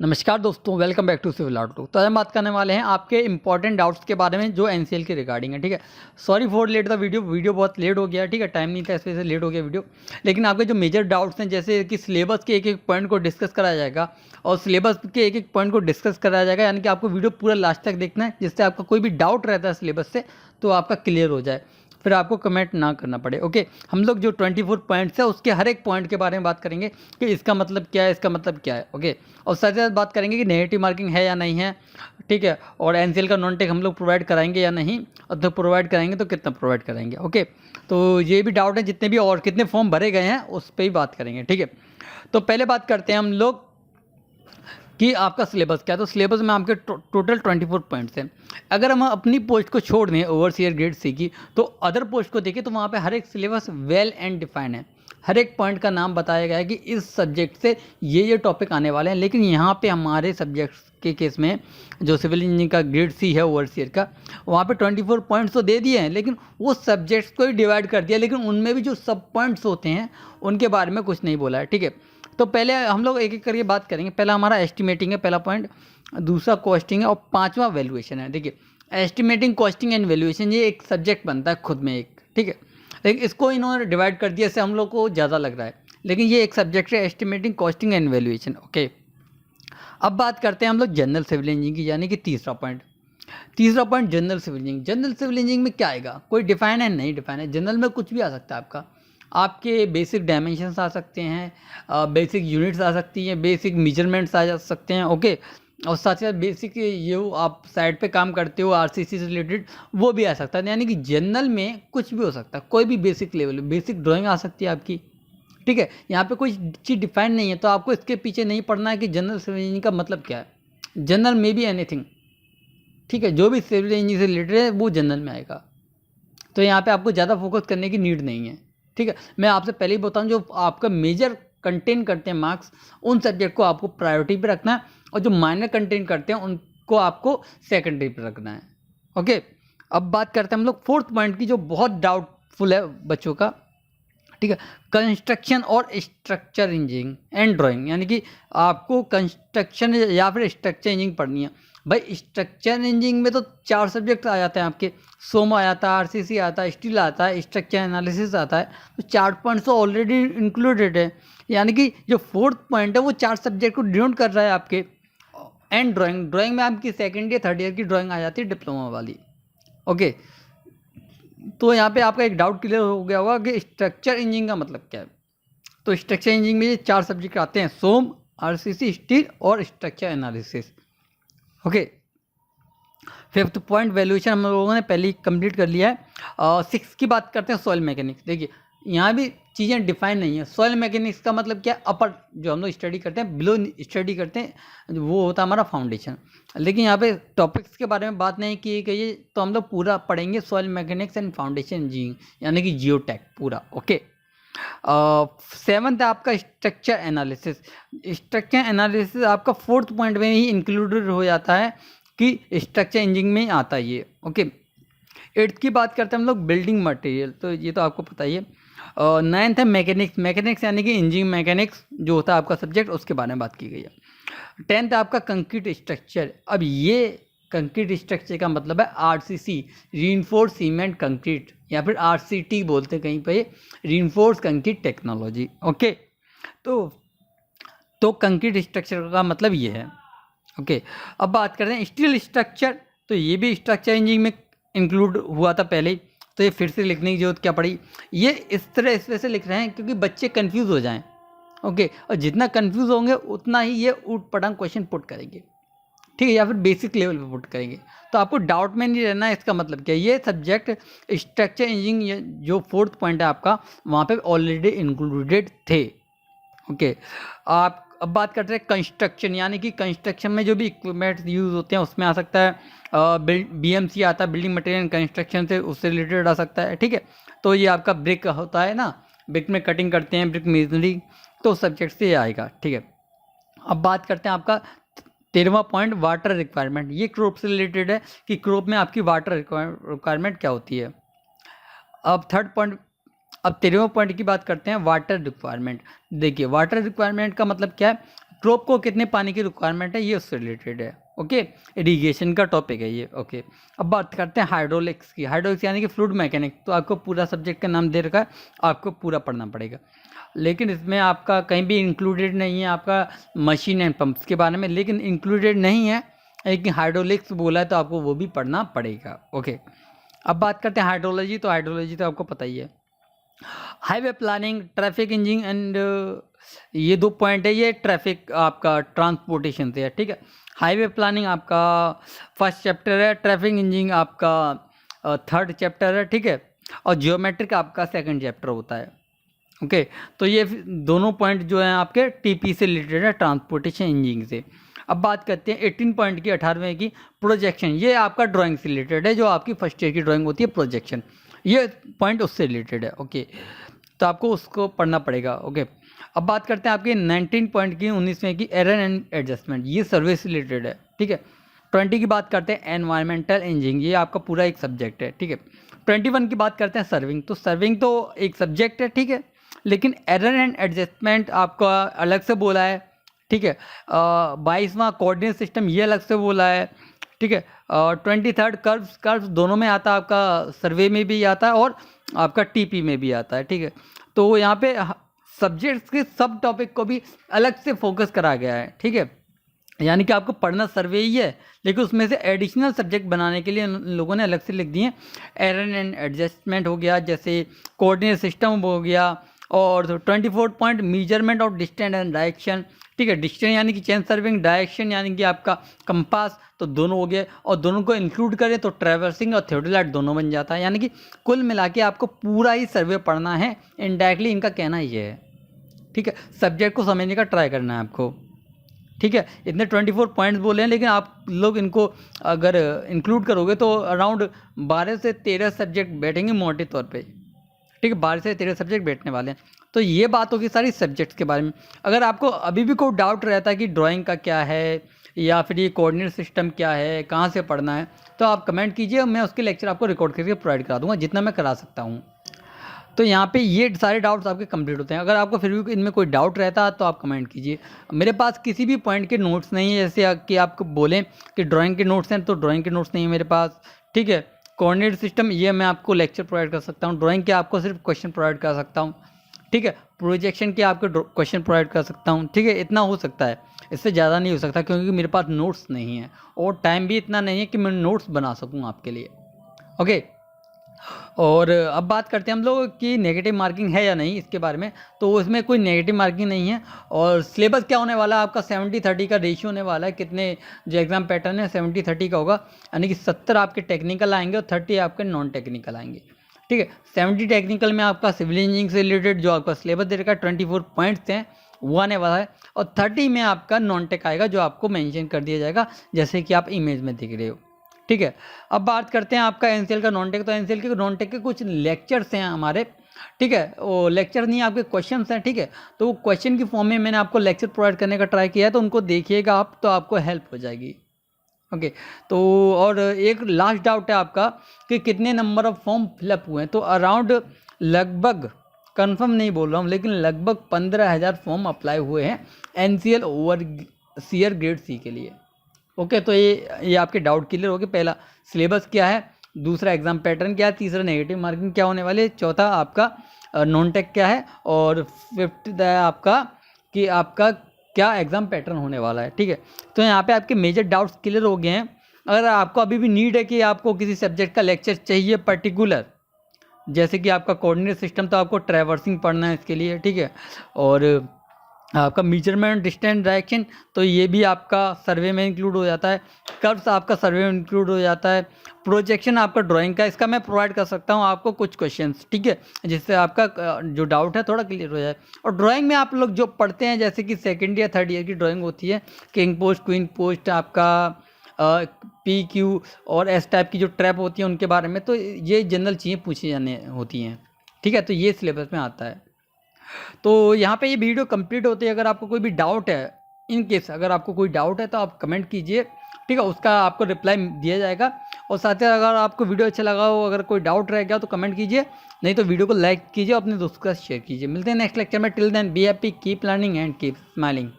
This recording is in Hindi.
नमस्कार दोस्तों, welcome back to civil auto. तो आज हम बात करने वाले हैं आपके इंपॉर्टेंट डाउट्स के बारे में जो एनसीएल के रिगार्डिंग है। ठीक है, sorry for let the video बहुत लेट हो गया। ठीक है, टाइम नहीं था, इस वजह से लेट हो गया वीडियो। लेकिन आपके जो मेजर डाउट्स हैं, जैसे कि सिलेबस के एक एक पॉइंट को डिस्कस कराया जाएगा और सिलेबस के एक एक पॉइंट को डिस्कस कराया जाएगा, यानी कि आपको वीडियो पूरा लास्ट तक देखना है, जिससे आपका कोई भी डाउट रहता है सिलेबस से तो आपका क्लियर हो जाए, फिर आपको कमेंट ना करना पड़े। ओके, हम लोग जो 24 पॉइंट्स है उसके हर एक पॉइंट के बारे में बात करेंगे कि इसका मतलब क्या है, इसका मतलब क्या है। ओके, और साथ ही साथ बात करेंगे कि नेगेटिव मार्किंग है या नहीं है। ठीक है, और एनसीएल का नॉन टेक हम लोग प्रोवाइड कराएंगे या नहीं, और तो प्रोवाइड कराएंगे तो कितना प्रोवाइड कराएंगे। ओके, तो ये भी डाउट है, जितने भी और कितने फॉर्म भरे गए हैं उस पर ही बात करेंगे। ठीक है, तो पहले बात करते हैं हम लोग कि आपका सिलेबस क्या है। तो सिलेबस में आपके टोटल 24 पॉइंट्स हैं। अगर हम अपनी पोस्ट को छोड़ दें ओवरसीयर ग्रेड सी की, तो अदर पोस्ट को देखें तो वहाँ पे हर एक सिलेबस वेल एंड डिफाइंड है। हर एक पॉइंट का नाम बताया गया है कि इस सब्जेक्ट से ये टॉपिक आने वाले हैं। लेकिन यहाँ पे हमारे सब्जेक्ट्स के केस में जो सिविल इंजीनियरिंग का ग्रेड सी है ओवरसीयर का, वहाँ पे 24 पॉइंट्स तो दे दिए हैं, लेकिन वो सब्जेक्ट्स को ही डिवाइड कर दिया, लेकिन उनमें भी जो सब पॉइंट्स होते हैं उनके बारे में कुछ नहीं बोला है। ठीक है, तो पहले हम लोग एक एक करके बात करेंगे। पहला हमारा एस्टिमेटिंग है, पहला पॉइंट। दूसरा कॉस्टिंग है और पांचवा वैल्यूएशन है। देखिए, एस्टिमेटिंग, कॉस्टिंग एंड वैल्यूएशन ये एक सब्जेक्ट बनता है खुद में एक। ठीक है, लेकिन इसको इन्होंने डिवाइड कर दिया, इससे हम लोग को ज़्यादा लग रहा है, लेकिन ये एक सब्जेक्ट है, estimating, costing and valuation. Okay, अब बात करते हैं हम लोग जनरल सिविल इंजीनियरिंग की, यानी कि तीसरा पॉइंट। तीसरा point general civil engineering. General civil engineering में क्या आएगा, कोई डिफाइन है नहीं डिफाइन है। जनरल में कुछ भी आ सकता है आपका। आपके बेसिक डायमेंशंस आ सकते हैं, बेसिक यूनिट्स आ सकती हैं, बेसिक मेजरमेंट्स आ जा सकते हैं। ओके, और साथ ही साथ बेसिक ये आप साइड पे काम करते हो आरसीसी से रिलेटेड, वो भी आ सकता है। यानी कि जनरल में कुछ भी हो सकता है, कोई भी बेसिक लेवल, बेसिक ड्राइंग आ सकती है आपकी। ठीक है, यहाँ पे कोई चीज़ डिफाइन नहीं है, तो आपको इसके पीछे नहीं पड़ना है कि जनरल सिविल इंजीनियरिंग का मतलब क्या है। जनरल में भी एनीथिंग। ठीक है, जो भी सिविल इंजीनियरिंग से रिलेटेड है वो जनरल में आएगा, तो यहाँ पे आपको ज़्यादा फोकस करने की नीड नहीं है। ठीक है, मैं आपसे पहले ही बताऊँ, जो आपका मेजर कंटेन करते हैं मार्क्स, उन सब्जेक्ट को आपको प्रायोरिटी पे रखना है, और जो माइनर कंटेन करते हैं उनको आपको सेकेंडरी पे रखना है। ओके, अब बात करते हैं हम लोग फोर्थ पॉइंट की, जो बहुत डाउटफुल है बच्चों का। ठीक है, कंस्ट्रक्शन और स्ट्रक्चर इंजीनियरिंग एंड ड्राइंग, यानी कि आपको कंस्ट्रक्शन या फिर स्ट्रक्चर इंजीनियरिंग पढ़नी है। भाई, स्ट्रक्चर इंजीनियरिंग में तो 4 सब्जेक्ट आ जाते हैं आपके। सोमा आता है, आरसीसी आता है, स्टील आता है, स्ट्रक्चर एनालिसिस आता है। तो 4 पॉइंट्स तो ऑलरेडी इंक्लूडेड है, यानी कि जो फोर्थ पॉइंट है वो 4 सब्जेक्ट को डिनोट कर रहा है आपके। एंड ड्राइंग में आपकी सेकेंड या थर्ड ईयर की ड्राइंग आ जाती है, डिप्लोमा वाली। ओके, तो यहाँ पे आपका एक डाउट क्लियर हो गया होगा कि स्ट्रक्चर इंजीनियरिंग का मतलब क्या है। तो स्ट्रक्चर इंजीनियरिंग में ये 4 सब्जेक्ट आते हैं, सोम, आरसीसी, स्टील और structure analysis. Okay, fifth point valuation हम लोगों ने पहले ही कंप्लीट कर लिया है। 6 की बात करते हैं, सॉइल मैकेनिक्स। देखिए, यहाँ भी चीज़ें डिफाइन नहीं है। सॉइल मैकेनिक्स का मतलब क्या है, अपर जो हम लोग स्टडी करते हैं, बिलो स्टडी करते हैं, वो होता है हमारा फाउंडेशन। लेकिन यहाँ पे टॉपिक्स के बारे में बात नहीं की गई है, तो हम लोग पूरा पढ़ेंगे soil mechanics and foundation engineering, यानी कि जियोटेक पूरा। ओके, 7th है आपका स्ट्रक्चर एनालिसिस। स्ट्रक्चर एनालिसिस आपका फोर्थ पॉइंट में ही इंक्लूडेड हो जाता है कि स्ट्रक्चर इंजीनियरिंग में आता है ये। ओके, 8th की बात करते हैं हम लोग, बिल्डिंग मटेरियल, तो ये तो आपको पता ही है। 9th है मैकेनिक्स यानी कि इंजीनियरिंग मैकेनिक्स जो होता है आपका सब्जेक्ट, उसके बारे में बात की गई है। 10th है आपका कंक्रीट स्ट्रक्चर। अब ये कंक्रीट स्ट्रक्चर का मतलब है आरसीसी, रीइंफोर्स सीमेंट कंक्रीट, या फिर आरसीटी बोलते हैं कहीं पे, रीइंफोर्स कंक्रीट टेक्नोलॉजी। ओके, तो कंक्रीट स्ट्रक्चर का मतलब ये है। ओके, अब बात करते हैं स्टील स्ट्रक्चर। तो ये भी स्ट्रक्चर इंजीनियरिंग में इंक्लूड हुआ था पहले ही, तो ये फिर से लिखने की जरूरत क्या पड़ी। ये इस वजह से लिख रहे हैं क्योंकि बच्चे कंफ्यूज हो जाएं। ओके, और जितना कंफ्यूज होंगे उतना ही ये ऊट पटांग क्वेश्चन पुट करेंगे। ठीक है, या फिर बेसिक लेवल पे पुट करेंगे, तो आपको डाउट में नहीं रहना है। इसका मतलब क्या है, ये सब्जेक्ट स्ट्रक्चर इंजीनियरिंग जो फोर्थ पॉइंट है आपका, वहाँ पे ऑलरेडी इंक्लूडेड थे। ओके, आप अब बात करते हैं कंस्ट्रक्शन, यानी कि कंस्ट्रक्शन में जो भी इक्विपमेंट यूज़ होते हैं उसमें आ सकता है बीएमसी आता है, बिल्डिंग मटेरियल कंस्ट्रक्शन से, उससे रिलेटेड आ सकता है। ठीक है, तो ये आपका ब्रिक होता है ना, ब्रिक में कटिंग करते हैं, ब्रिक मेजनरी, तो सब्जेक्ट से ये आएगा। ठीक है, अब बात करते हैं आपका 13वां पॉइंट, वाटर रिक्वायरमेंट। ये क्रॉप से रिलेटेड है कि क्रॉप में आपकी वाटर रिक्वायरमेंट क्या होती है। अब 13वां पॉइंट की बात करते हैं, वाटर रिक्वायरमेंट। देखिए, वाटर रिक्वायरमेंट का मतलब क्या है, क्रॉप को कितने पानी की रिक्वायरमेंट है, ये उससे रिलेटेड है। ओके, इरिगेशन का टॉपिक है ये। ओके, अब बात करते हैं हाइड्रोलिक्स की। हाइड्रोलिक्स यानी कि फ्लूइड मैकेनिक्स। तो आपको पूरा सब्जेक्ट का नाम दे रखा है, आपको पूरा पढ़ना पड़ेगा, लेकिन इसमें आपका कहीं भी इंक्लूडेड नहीं है आपका मशीन एंड पंप्स के बारे में, लेकिन इंक्लूडेड नहीं है, लेकिन हाइड्रोलिक्स बोला है तो आपको वो भी पढ़ना पड़ेगा। ओके, अब बात करते हैं हाइड्रोलॉजी। तो हाइड्रोलॉजी तो आपको पता ही है, highway planning, traffic engine and ये 2 पॉइंट है, ये ट्रैफिक आपका ट्रांसपोर्टेशन से है। ठीक है, हाईवे प्लानिंग आपका फर्स्ट चैप्टर है, ट्रैफिक इंजिन आपका थर्ड चैप्टर है। ठीक है, और जियोमेट्रिक आपका सेकंड चैप्टर होता है। ओके, तो ये दोनों पॉइंट जो हैं आपके टीपी से रिलेटेड है, ट्रांसपोर्टेशन इंजीनियरिंग से। अब बात करते हैं 18 पॉइंट की, 18वें की प्रोजेक्शन। ये आपका ड्राइंग से रिलेटेड है, जो आपकी फर्स्ट ईयर की ड्राइंग होती है प्रोजेक्शन, ये पॉइंट उससे रिलेटेड है। ओके, तो आपको उसको पढ़ना पड़ेगा। ओके, अब बात करते हैं आपकी 19 पॉइंट की, 19वें की एरर एंड एडजस्टमेंट, ये सर्विस से रिलेटेड है। ठीक है, 20 की बात करते हैं एनवायरमेंटल इंजीनियरिंग, ये आपका पूरा एक सब्जेक्ट है। ठीक है, 21 की बात करते हैं सर्विंग। तो सर्विंग तो एक सब्जेक्ट है, ठीक है, लेकिन एरर एंड एडजस्टमेंट आपका अलग से बोला है। ठीक है, 22वां कोऑर्डिनेट सिस्टम, ये अलग से बोला है। ठीक है, 23rd कर्व्स दोनों में आता है, आपका सर्वे में भी आता है और आपका टीपी में भी आता है। ठीक है, तो यहाँ पे सब्जेक्ट्स के सब टॉपिक को भी अलग से फोकस करा गया है। ठीक है, यानी कि आपको पढ़ना सर्वे ही है, लेकिन उसमें से एडिशनल सब्जेक्ट बनाने के लिए लोगों ने अलग से लिख दिए। एरर एंड एडजस्टमेंट हो गया, जैसे कोऑर्डिनेट सिस्टम हो गया, और 24 point measurement of distance and direction. ठीक है, डिस्टेंस यानी कि चेन सर्विंग, डायरेक्शन यानी कि आपका कंपास, तो दोनों हो गए, और दोनों को इंक्लूड करें तो ट्रैवर्सिंग और थियोडोलाइट दोनों बन जाता है। यानी कि कुल मिला के आपको पूरा ही सर्वे पढ़ना है, इनडायरेक्टली इनका कहना ये है। ठीक है, सब्जेक्ट को समझने का ट्राई करना है आपको। ठीक है, इतने 24 पॉइंट्स बोले हैं, लेकिन आप लोग इनको अगर इंक्लूड करोगे तो अराउंड 12 से 13 सब्जेक्ट बैठेंगे मोटे तौर पे। ठीक है, 12 से 13 सब्जेक्ट बैठने वाले हैं। तो ये बात होगी सारी सब्जेक्ट्स के बारे में। अगर आपको अभी भी कोई डाउट रहता है कि ड्राइंग का क्या है, या फिर ये कोऑर्डिनेट सिस्टम क्या है, कहाँ से पढ़ना है, तो आप कमेंट कीजिए, मैं उसके लेक्चर आपको रिकॉर्ड करके प्रोवाइड करा दूँगा, जितना मैं करा सकता हूँ। तो यहाँ पे ये सारे डाउट्स आपके कंप्लीट होते हैं। अगर आपको फिर भी इनमें कोई डाउट रहता है तो आप कमेंट कीजिए। मेरे पास किसी भी पॉइंट के नोट्स नहीं है, जैसे कि आपको बोलें कि ड्राइंग के नोट्स हैं, तो ड्राइंग के नोट्स नहीं है मेरे पास। ठीक है, कोऑर्डिनेट सिस्टम ये मैं आपको लेक्चर प्रोवाइड कर सकता हूँ, ड्राइंग के आपको सिर्फ क्वेश्चन प्रोवाइड कर सकता हूँ। ठीक है, प्रोजेक्शन के आपको क्वेश्चन प्रोवाइड कर सकता हूँ। ठीक है, इतना हो सकता है, इससे ज़्यादा नहीं हो सकता, क्योंकि मेरे पास नोट्स नहीं है और टाइम भी इतना नहीं है कि मैं नोट्स बना सकूँ आपके लिए। ओके, और अब बात करते हैं हम लोग कि नेगेटिव मार्किंग है या नहीं इसके बारे में। तो उसमें कोई नेगेटिव मार्किंग नहीं है। और सिलेबस क्या होने वाला है आपका, 70-30 का रेशियो होने वाला है। कितने जो एग्ज़ाम पैटर्न है 70-30 का होगा, यानी कि 70 आपके टेक्निकल आएंगे और 30 आपके नॉन टेक्निकल आएंगे। ठीक है, 70 टेक्निकल में आपका सिविल इंजीनियरिंग से रिलेटेड जो आपका सिलेबस दे रखा है 24 पॉइंट्स हैं वो आने वाला है, और 30 में आपका नॉन टेक आएगा, जो आपको मेंशन कर दिया जाएगा, जैसे कि आप इमेज में दिख रहे हो। ठीक है, अब बात करते हैं आपका एनसीएल का नॉन टेक। तो एनसीएल के नॉन टेक के कुछ लेक्चर्स हैं हमारे। ठीक है, वो लेक्चर नहीं, आपके क्वेश्चंस हैं। ठीक है, तो वो क्वेश्चन की फॉर्म में मैंने आपको लेक्चर प्रोवाइड करने का ट्राई किया है, तो उनको देखिएगा आप, तो आपको हेल्प हो जाएगी। ओके, तो और एक लास्ट डाउट है आपका कि कितने नंबर ऑफ फॉर्म फिलअप हुए हैं। तो अराउंड लगभग, कंफर्म नहीं बोल रहा हूँ, लेकिन लगभग 15,000 फॉर्म अप्लाई हुए हैं एनसीएल ओवरसीयर ग्रेड सी के लिए। ओके, तो ये आपके डाउट क्लियर हो गए। पहला सिलेबस क्या है, दूसरा एग्जाम पैटर्न क्या है, तीसरा नेगेटिव मार्किंग क्या होने वाली है, चौथा आपका नॉन टेक क्या है, और फिफ्थ है आपका कि आपका क्या एग्ज़ाम पैटर्न होने वाला है। ठीक है, तो यहाँ पे आपके मेजर डाउट्स क्लियर हो गए हैं। अगर आपको अभी भी नीड है कि आपको किसी सब्जेक्ट का लेक्चर चाहिए पर्टिकुलर, जैसे कि आपका कोऑर्डिनेट सिस्टम, तो आपको ट्रैवर्सिंग पढ़ना है इसके लिए। ठीक है, और आपका मेजरमेंट डिस्टेंस डायरेक्शन, तो ये भी आपका सर्वे में इंक्लूड हो जाता है। कर्व्स आपका सर्वे में इंक्लूड हो जाता है। प्रोजेक्शन आपका ड्राइंग का, इसका मैं प्रोवाइड कर सकता हूँ आपको कुछ क्वेश्चंस। ठीक है, जिससे आपका जो डाउट है थोड़ा क्लियर हो जाए। और ड्राइंग में आप लोग जो पढ़ते हैं, जैसे कि सेकेंड या थर्ड ईयर की ड्राइंग होती है, किंग पोस्ट, क्वीन पोस्ट, आपका PQ और S टाइप की जो ट्रैप होती है उनके बारे में, तो ये जनरल चीज़ें पूछी जाने होती हैं। ठीक है, तो ये सिलेबस में आता है। तो यहाँ पे ये वीडियो कंप्लीट होती है। अगर आपको कोई भी डाउट है, इन केस अगर आपको कोई डाउट है तो आप कमेंट कीजिए। ठीक है, उसका आपको रिप्लाई दिया जाएगा। और साथ ही अगर आपको वीडियो अच्छा लगा हो, अगर कोई डाउट रह गया तो कमेंट कीजिए, नहीं तो वीडियो को लाइक कीजिए, अपने दोस्तों के साथ शेयर कीजिए। मिलते हैं नेक्स्ट लेक्चर में। Till then be happy, keep learning and keep smiling.